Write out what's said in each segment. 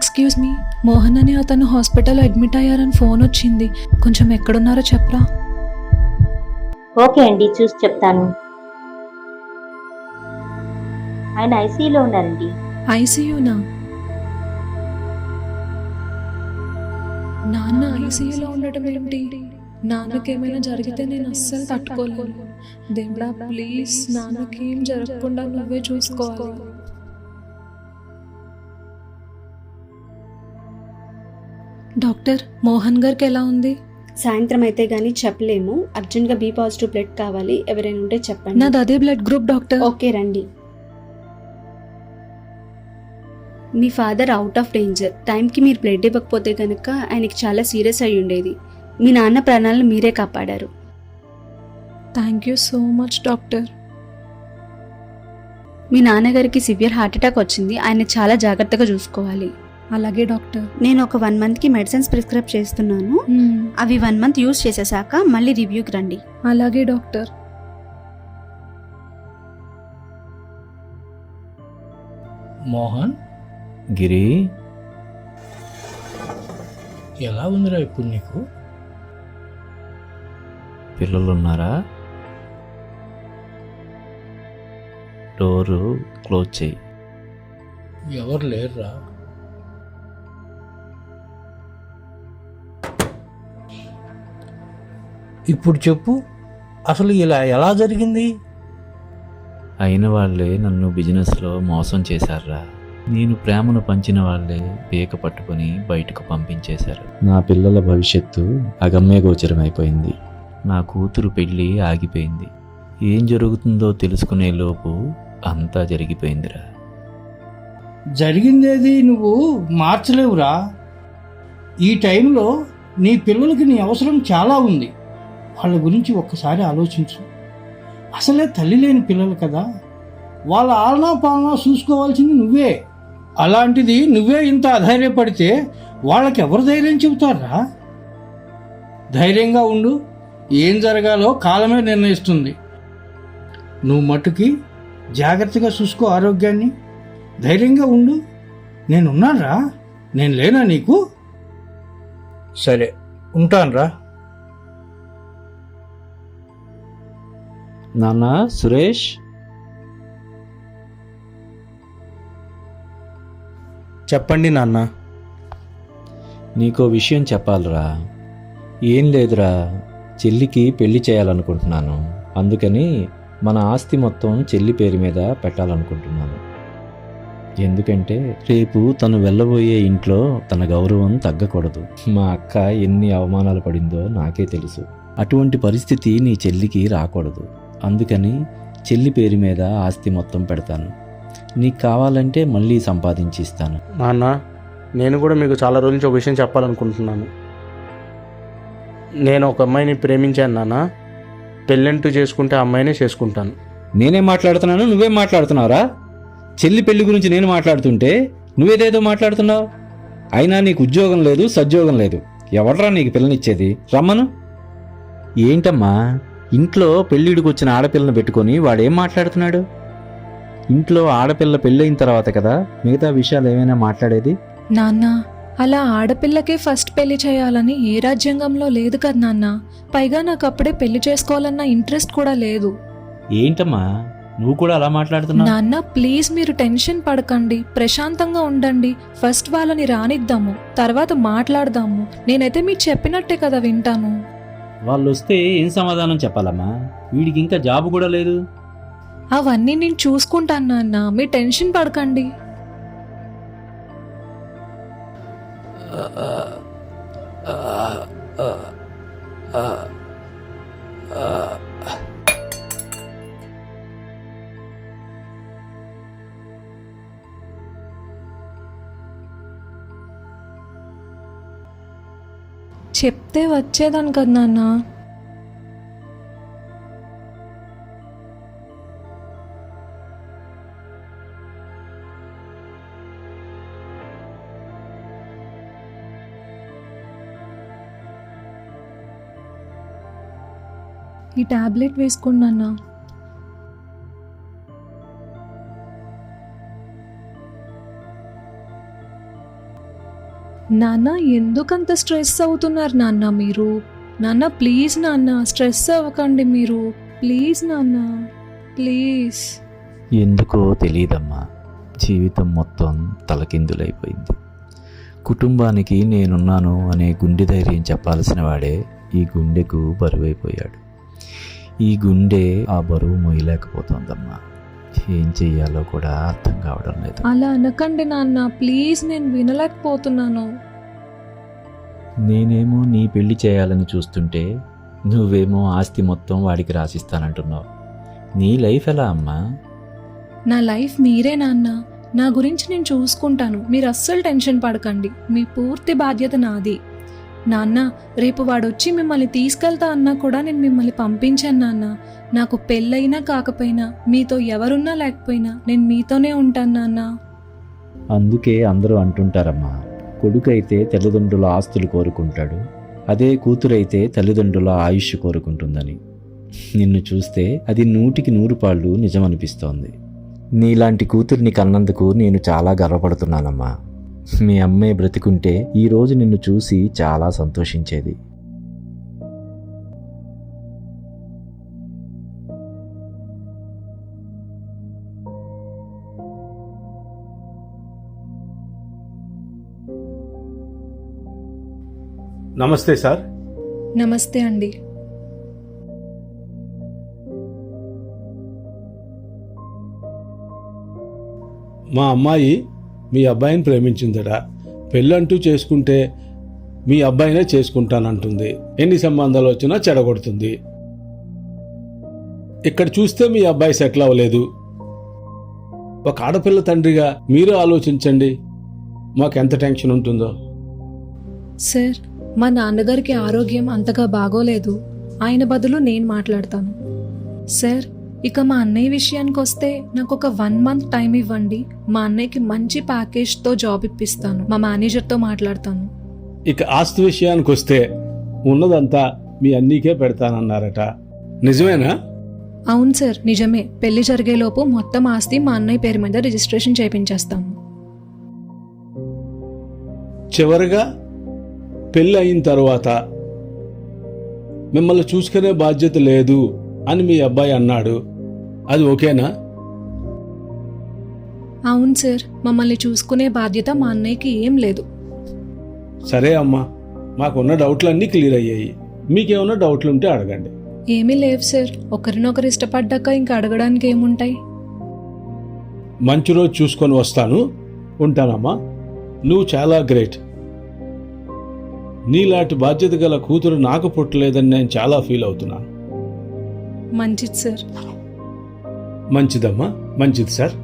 Excuse me, Mohan అనే అతను hospital admit అయ్యారని ఫోన్ వచ్చింది. కొంచెం ఎక్కడున్నారో చెప్పరా? ఓకే అండి, చూసి చెప్తాను. ఆయన ఐసీయూలో ఉన్నారండి. ఐసీయూనా? నాన్న ఐసీయూలో ఉండటం ఏంటి? నాన్నకేమైనా జరిగితే నేను అస్సలు తట్టుకోలేను. దేవుడా ప్లీజ్, నాన్నకేం జరగకుండా నువ్వే చూసుకోవాలి. డాక్టర్, మోహన్ గారికి ఎలా ఉంది? సాయంత్రం అయితే గానీ చెప్పలేము. అర్జెంట్గా బి పాజిటివ్ బ్లడ్ కావాలి, ఎవరైనా ఉంటే చెప్పండి. నాది అదే బ్లడ్ గ్రూప్ డాక్టర్. ఓకే రండి. మీ ఫాదర్ అవుట్ ఆఫ్ డేంజర్. టైంకి మీరు బ్లడ్ ఇవ్వకపోతే కనుక ఆయనకి చాలా సీరియస్ అయి ఉండేది. మీ నాన్న ప్రాణాలను మీరే కాపాడారు. Thank you so much doctor. మీ నాన్నగారికి సివియర్ హార్ట్ అటాక్ వచ్చింది. ఆయన చాలా జాగ్రత్తగా చూసుకోవాలి. అలాగే డాక్టర్. నేను ఒక 1 monthకి మెడిసిన్స్ ప్రిస్క్రైబ్ చేస్తున్నాను. అవి 1 month యూజ్ చేసేసాక మళ్ళీ రివ్యూకి రండి. అలాగే డాక్టర్. మోహన్, గిరి, ఎలా ఉందిరా ఇప్పుడు నీకు? పిల్లలున్నారా? డోరు క్లోజ్ చేయి. ఎవరు లేరురా. ఇప్పుడు చెప్పు, అసలు ఇలా ఎలా జరిగింది? అయిన వాళ్ళే నన్ను బిజినెస్లో మోసం చేశారా. నేను ప్రేమను పంచిన వాళ్ళే పీక పట్టుకొని బయటకు పంపించేశారు. నా పిల్లల భవిష్యత్తు అగమ్యగోచరం అయిపోయింది. నా కూతురు పెళ్ళి ఆగిపోయింది. ఏం జరుగుతుందో తెలుసుకునే లోపు అంతా జరిగిపోయిందిరా. జరిగిందేది నువ్వు మార్చలేవురా. ఈ టైంలో నీ పిల్లలకి నీ అవసరం చాలా ఉంది. వాళ్ళ గురించి ఒక్కసారి ఆలోచించు. అసలే తల్లి లేని పిల్లలు కదా, వాళ్ళ ఆలనా పాలనా చూసుకోవాల్సింది నువ్వే. అలాంటిది నువ్వే ఇంత అధైర్యపడితే వాళ్ళకి ఎవరు ధైర్యం చెబుతారా? ధైర్యంగా ఉండు. ఏం జరగాలో కాలమే నిర్ణయిస్తుంది. నువ్వు మట్టుకి జాగ్రత్తగా చూసుకో ఆరోగ్యాన్ని. ధైర్యంగా ఉండు. నేనున్నానురా. నేను లేనా నీకు? సరే, ఉంటానురా. నాన్న సురేష్, చెప్పండి నాన్న. నీకో విషయం చెప్పాలిరా. ఏం లేదురా, చెల్లికి పెళ్లి చేయాలనుకుంటున్నాను. అందుకని మన ఆస్తి మొత్తం చెల్లి పేరు మీద పెట్టాలనుకుంటున్నాను. ఎందుకంటే రేపు తను వెళ్ళబోయే ఇంట్లో తన గౌరవం తగ్గకూడదు. మా అక్క ఎన్ని అవమానాలు పడిందో నాకే తెలుసు. అటువంటి పరిస్థితి నీ చెల్లికి రాకూడదు. అందుకని చెల్లి పేరు మీద ఆస్తి మొత్తం పెడతాను. నీకు కావాలంటే మళ్ళీ సంపాదించి ఇస్తాను. నాన్న, నేను కూడా మీకు చాలా రోజుల నుంచి ఒక విషయం చెప్పాలనుకుంటున్నాను. నేను ఒక అమ్మాయిని ప్రేమించాను నాన్న. పెళ్ళంటూ చేసుకుంటే ఆ అమ్మాయినే చేసుకుంటాను. నేనేం మాట్లాడుతున్నాను, నువ్వేం మాట్లాడుతున్నావురా? చెల్లి పెళ్లి గురించి నేను మాట్లాడుతుంటే నువ్వేదేదో మాట్లాడుతున్నావు. అయినా నీకు ఉద్యోగం లేదు, సద్యోగం లేదు. ఎవడ్రా నీకు పిల్లనిచ్చేది? రమ్మను. ఏంటమ్మా, ఇంట్లో పెళ్ళిడికి వచ్చిన ఆడపిల్లను పెట్టుకొని వాడేం మాట్లాడుతున్నాడు? ఇంట్లో ఆడపిల్ల పెళ్ళయిన తర్వాత కదా మిగతా విషయాలు ఏమైనా మాట్లాడేది. నాన్న, అలా ఆడపిల్లకే ఫస్ట్ పెళ్లి చేయాలని ఏ రాజ్యాంగంలో లేదు కదా నాన్న. పైగా నాకు అప్పుడే పెళ్లి చేసుకోవాలన్న ఇంట్రెస్ట్ కూడా లేదు. ఏంటమ్మా, నువ్వు కూడా అలా మాట్లాడుతున్నావు? నాన్న ప్లీజ్, మీరు టెన్షన్ పడకండి, ప్రశాంతంగా ఉండండి. ఫస్ట్ వాళ్ళని రానిద్దాము, తర్వాత మాట్లాడదాము. నేనైతే మీరు చెప్పినట్టే కదా వింటాను. వాళ్ళు వస్తే ఏం సమాధానం చెప్పాలమ్మా? వీడికి ఇంకా జాబ్ కూడా లేదు. అవన్నీ నేను చూసుకుంటాను నాన్న, మీరు టెన్షన్ పడకండి. చెప్తే వచ్చేదాన్ని కదా నాన్న. ఈ టాబ్లెట్ వేసుకోండి నాన్న. నాన్న ఎందుకంత స్ట్రెస్ అవుతున్నారు నాన్న మీరు? నాన్న ప్లీజ్ నాన్న, స్ట్రెస్ అవ్వకండి మీరు. ప్లీజ్ నాన్న, ప్లీజ్. ఎందుకో తెలియదమ్మా, జీవితం మొత్తం తలకిందులైపోయింది. కుటుంబానికి నేనున్నాను అనే గుండె ధైర్యం చెప్పాల్సిన వాడే ఈ గుండెకు బరువైపోయాడు. ఈ గుండె ఆ బరువు మోయలేకపోతుందమ్మా. ఏం చెయ్యాలో కూడా అర్థం కావడం లేదు. అలా అనకండి నాన్న, ప్లీజ్. నేను వినలేకపోతున్నాను. నేనేమో నీ పెళ్లి చేయాలని చూస్తుంటే నువ్వేమో ఆస్తి మొత్తం వాడికి రాసిస్తానంటున్నావు. నీ లైఫ్ ఎలా అమ్మా? నా లైఫ్ మీరే నాన్న. నా గురించి నేను చూసుకుంటాను. మీరు అస్సలు టెన్షన్ పడకండి. మీ పూర్తి బాధ్యత నాది. నాన్న, రేపు వాడొచ్చి మిమ్మల్ని తీసుకెళ్తా అన్నా కూడా నేను మిమ్మల్ని పంపించాను నాన్న. నాకు పెళ్ళైనా కాకపోయినా, మీతో ఎవరున్నా లేకపోయినా నేను మీతోనే ఉంటాను నాన్న. అందుకే అందరూ అంటుంటారమ్మా, కొడుకైతే తల్లిదండ్రుల ఆస్తులు కోరుకుంటాడు, అదే కూతురైతే తల్లిదండ్రుల ఆయుష్ కోరుకుంటుందని. నిన్ను చూస్తే అది 100కి 100 పాళ్ళు నిజమనిపిస్తోంది. నీలాంటి కూతుర్ని కన్నందుకు నేను చాలా గర్వపడుతున్నానమ్మా. మీ అమ్మే బ్రతికుంటే ఈరోజు నిన్ను చూసి చాలా సంతోషించేది. నమస్తే సార్. నమస్తే అండి. మా అమ్మాయి మీ అబ్బాయిని ప్రేమించిందట. పెళ్ళంటూ చేసుకుంటే మీ అబ్బాయినే చేసుకుంటానంటుంది. ఎన్ని సంబంధాలు వచ్చినా చెడగొడుతుంది. ఇక్కడ చూస్తే మీ అబ్బాయి సెటిల్ అవ్వలేదు. ఒక ఆడపిల్ల తండ్రిగా మీరు ఆలోచించండి, మాకెంత టెన్షన్ ఉంటుందో. సార్, మా నాన్నగారికి ఆరోగ్యం అంతగా బాగోలేదు. ఆయన బదులు నేను మాట్లాడతాను. సార్, ఇక మా అన్నయ్య విషయానికి వస్తే నాకు ఒక 1 మంత్ టైం ఇవ్వండి. మా అన్నయ్యకి మంచి ప్యాకేజ్తో జాబ్ ఇప్పిస్తాను. మా మేనేజర్తో మాట్లాడతాను. ఇక ఆస్తి విషయానికి వస్తే ఉన్నదంతా మీ అన్నీకే పెడతానన్నారట. నిజమేనా? అవును సార్, నిజమే. పెళ్లి జరిగేలోపు మొత్తం ఆస్తి మా అన్నయ్య పేరు మీద రిజిస్ట్రేషన్ చేయించేస్తాము. చివరిగా పెళ్ళి అయిన తర్వాత మిమ్మల్ని చూసుకునే బాధ్యత లేదు అని మీ అబ్బాయి అన్నాడు. అది ఓకేనా? అవును సార్, మమ్మల్ని చూసుకునే బాధ్యత మా అన్నయ్యకి ఏం లేదు. సరే అమ్మా, మాకున్న డౌట్లన్నీ క్లియర్ అయ్యాయి. మీకేమన్నా డౌట్లు ఉంటే అడగండి. ఏమీ లేవు సార్. ఒకరినొకరు ఇష్టపడ్డాక ఇంకా అడగడానికి ఏముంటాయి? మంచి రోజు చూసుకొని వస్తాను. ఉంటానమ్మా. నువ్వు చాలా గ్రేట్. నీలాంటి బాధ్యత గల కూతురు నాకు పుట్టలేదని నేను చాలా ఫీల్ అవుతున్నాను. మంచిది సార్. మంచిదమ్మా, మంచిది సార్.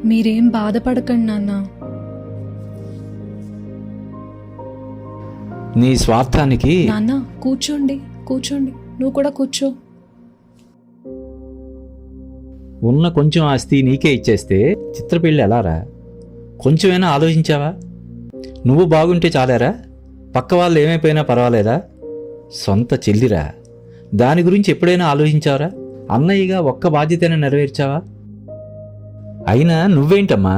మీరేం బాధపడకండి నాన్న. నీ స్వార్థానికి నాన్న, కూర్చోండి, కూర్చోండి. నువ్వు కూడా కూర్చో. ఉన్న కొంచెం ఆస్తి నీకే ఇచ్చేస్తే చిత్రపెళ్ళి ఎలారా? కొంచెమైనా ఆలోచించావా? నువ్వు బాగుంటే చాలేరా? పక్క వాళ్ళు ఏమైపోయినా పర్వాలేదా? సొంత చెల్లిరా, దాని గురించి ఎప్పుడైనా ఆలోచించావరా? అన్నయ్యగా ఒక్క బాధ్యతైనా నెరవేర్చావా? అయినా నువ్వేంటమ్మా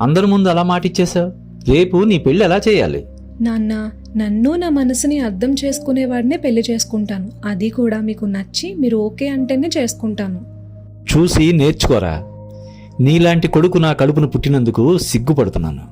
అందరి ముందు అలా మాటిచ్చేసావు? రేపు నీ పెళ్ళి ఎలా చేయాలి? నాన్న, నన్ను నా మనసుని అర్థం చేసుకునేవాడినే పెళ్లి చేసుకుంటాను. అది కూడా మీకు నచ్చి మీరు ఓకే అంటేనే చేసుకుంటాను. చూసి నేర్చుకోరా. నీలాంటి కొడుకు నా కడుపును పుట్టినందుకు సిగ్గుపడుతున్నాను.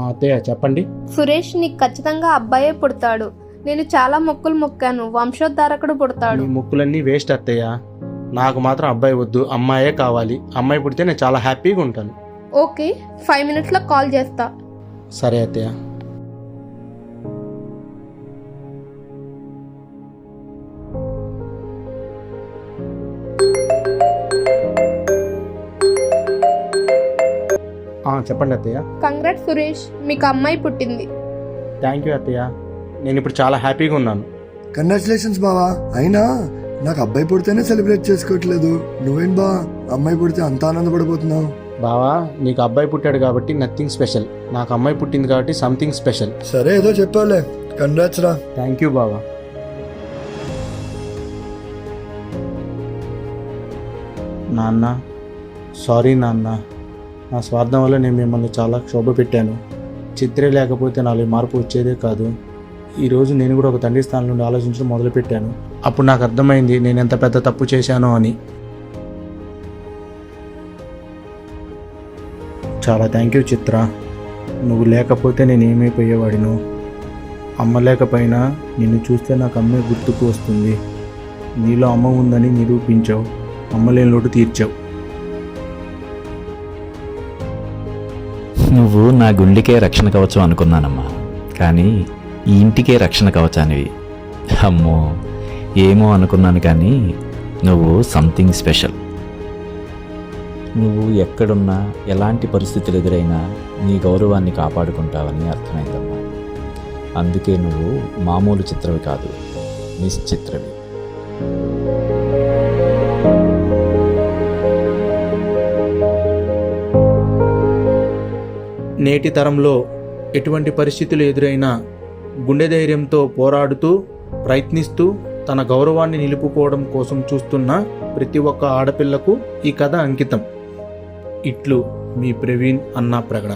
అత్తయ్య చెప్పండి. సురేష్, నీకు ఖచ్చితంగా అబ్బాయే పుడతాడు. నేను చాలా మొక్కులు మొక్కాను, వంశోద్ధారకుడు పుడతాడు. మీ మొక్కులన్నీ వేస్ట్ అత్తయ్య. నాకు మాత్రం అబ్బాయి వద్దు, అమ్మాయే కావాలి. అమ్మాయి పుడితే నేను చాలా హ్యాపీగా ఉంటాను. ఓకే, 5 minutesలో కాల్ చేస్తా. సరే అత్తయ్య. చెప్పండి అత్తయ్య. కంగ్రాట్స్ సురేష్, మీకు అమ్మాయి పుట్టింది. థ్యాంక్ యూ అత్తయ్య. నేను ఇప్పుడు చాలా హ్యాపీగా ఉన్నాను. కంగ్రాచులేషన్స్ బావా. అయినా నాకు అబ్బాయి పుడితేనే సెలబ్రేట్ చేసుకోవట్లేదు. నువ్వేం బా అమ్మాయి పుడితే అంత ఆనందపడిపోతున్నావు? బావా, నీకు అబ్బాయి పుట్టాడు కాబట్టి నథింగ్ స్పెషల్. నాకు అమ్మాయి పుట్టింది కాబట్టి సంథింగ్ స్పెషల్. సరే ఏదో చెప్పావులే, కంగ్రాట్స్ రా. థ్యాంక్ యూ బావా. నాన్న, సారీ నాన్న. నా స్వార్థం వల్ల నేను మిమ్మల్ని చాలా క్షోభ పెట్టాను. చిత్రే లేకపోతే నాలో మార్పు వచ్చేదే కాదు. ఈరోజు నేను కూడా ఒక తండ్రి స్థానం నుండి ఆలోచించడం మొదలుపెట్టాను. అప్పుడు నాకు అర్థమైంది నేను ఎంత పెద్ద తప్పు చేశానో అని. చాలా థ్యాంక్ యూ చిత్ర. నువ్వు లేకపోతే నేను ఏమైపోయేవాడిను. అమ్మ లేకపోయినా నిన్ను చూస్తే నాకు అమ్మే గుర్తుకు వస్తుంది. నీలో అమ్మ ఉందని నిరూపించావు. అమ్మ లేని లోటు తీర్చావు. నువ్వు నా గుండెకే రక్షణ కవచం అనుకున్నానమ్మా, కానీ ఈ ఇంటికే రక్షణ కవచానివి. అమ్మో, ఏమో అనుకున్నాను, కానీ నువ్వు సంథింగ్ స్పెషల్. నువ్వు ఎక్కడున్నా ఎలాంటి పరిస్థితులు ఎదురైనా నీ గౌరవాన్ని కాపాడుకుంటావని అర్థమైందమ్మా. అందుకే నువ్వు మామూలు చిత్రవి కాదు, నిశ్చిత్రవి. నేటి తరంలో ఎటువంటి పరిస్థితులు ఎదురైనా గుండె ధైర్యంతో పోరాడుతూ ప్రయత్నిస్తూ తన గౌరవాన్ని నిలుపుకోవడం కోసం చూస్తున్న ప్రతి ఒక్క ఆడపిల్లకు ఈ కథ అంకితం. ఇట్లు మీ ప్రవీణ్ అన్నా ప్రగడ.